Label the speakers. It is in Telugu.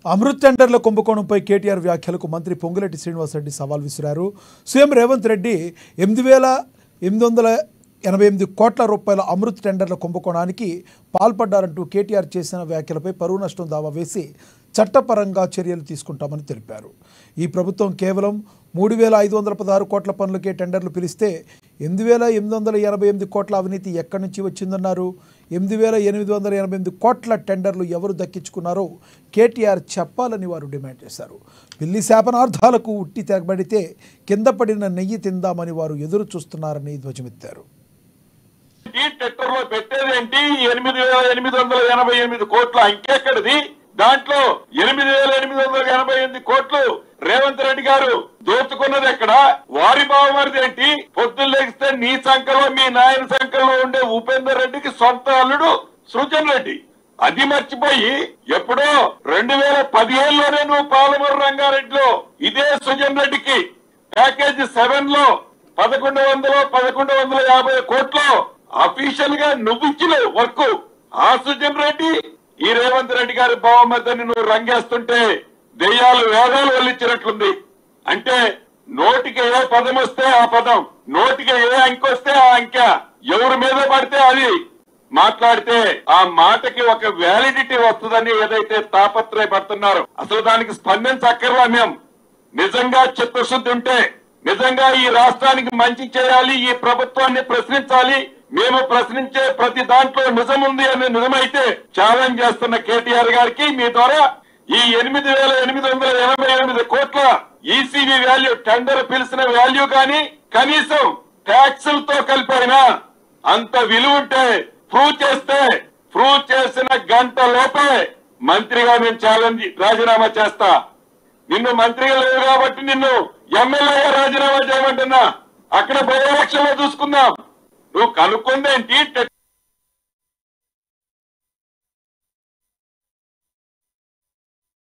Speaker 1: అమృత్ టెండర్ల కుంభకోణంపై కేటీఆర్ వ్యాఖ్యలకు మంత్రి పొంగులేటి శ్రీనివాసరెడ్డి సవాల్ విసిరారు. సీఎం రేవంత్ రెడ్డి 8,888 కోట్ల రూపాయల అమృత్ టెండర్ల కుంభకోణానికి పాల్పడ్డారంటూ కేటీఆర్ చేసిన వ్యాఖ్యలపై పరువు నష్టం దావా వేసి చట్టపరంగా చర్యలు తీసుకుంటామని తెలిపారు. ఈ ప్రభుత్వం కేవలం 3,516 కోట్ల పనులకే టెండర్లు పిలిస్తే 8,888 కోట్ల అవినీతి ఎక్కడి నుంచి వచ్చిందన్నారు. 8,888 కోట్ల టెండర్లు ఎవరు దక్కించుకున్నారో కేటీఆర్ చెప్పాలని వారు డిమాండ్ చేశారు. పిల్లి శాపనార్థాలకు ఉట్టి తెగబడితే కింద పడిన నెయ్యి తిందామని వారు ఎదురు చూస్తున్నారని ధ్వజమెత్తారు.
Speaker 2: పెట్టేదేంటి 8,888 కోట్ల ఇంకెక్కడిది? దాంట్లో 8,888 కోట్లు రేవంత్ రెడ్డి గారు దోచుకున్నది ఎక్కడ? వారి బావమరిది ఏంటి? పొద్దున్న లెగిస్తే నీ సంఖ్యలో మీ నాయన సంఖ్యలో ఉండే ఉపేందర్ రెడ్డికి సొంత అల్లుడు సృజన్ రెడ్డి. అది మర్చిపోయి ఎప్పుడో 2015లోనే నువ్వు పాలమూరు రంగారెడ్డిలో ఇదే సృజన్ రెడ్డికి ప్యాకేజీ 7 లో 1150 కోట్లు అఫీషియల్ గా నువ్వు ఇచ్చిన వర్క్. ఆ సృజన్ రెడ్డి ఈ రేవంత్ రెడ్డి గారి బావమరిదని నువ్వు రంగేస్తుంటే దెయ్యాలు వేదాలు వల్లించినట్లుంది. అంటే నోటికి ఏ పదం వస్తే ఆ పదం, నోటికి ఏ అంకె వస్తే ఆ అంకె, ఎవరి మీద పడితే అది మాట్లాడితే ఆ మాటకి ఒక వ్యాలిడిటీ వస్తుందని ఏదైతే తాపత్రయపడుతున్నారో అసలు దానికి స్పందించక్కర్లా. మేము నిజంగా చిత్తశుద్ధి ఉంటే, నిజంగా ఈ రాష్ట్రానికి మంచి చేయాలి, ఈ ప్రభుత్వాన్ని ప్రశ్నించాలి, మేము ప్రశ్నించే ప్రతి దాంట్లో నిజం ఉంది అని నిజమైతే ఛాలెంజ్ చేస్తున్న కేటీఆర్ గారికి మీ ద్వారా ఈ 8,888 కోట్ల ఈసీబీ వాల్యూ, టెండర్ పిలిచిన వాల్యూ కానీ కనీసం ట్యాక్సులతో కలిపైనా అంత విలువ ఉంటే ప్రూవ్ చేసిన గంట లోపే మంత్రిగా నేను ఛాలెంజ్ రాజీనామా చేస్తా. నిన్ను మంత్రిగా లేవు కాబట్టి నిన్ను ఎమ్మెల్యేగా రాజీనామా చేయమంటున్నా. అక్కడ బై ఎలక్షన్ లో చూసుకుందాం. నువ్వు కనుక్కుందేంటి?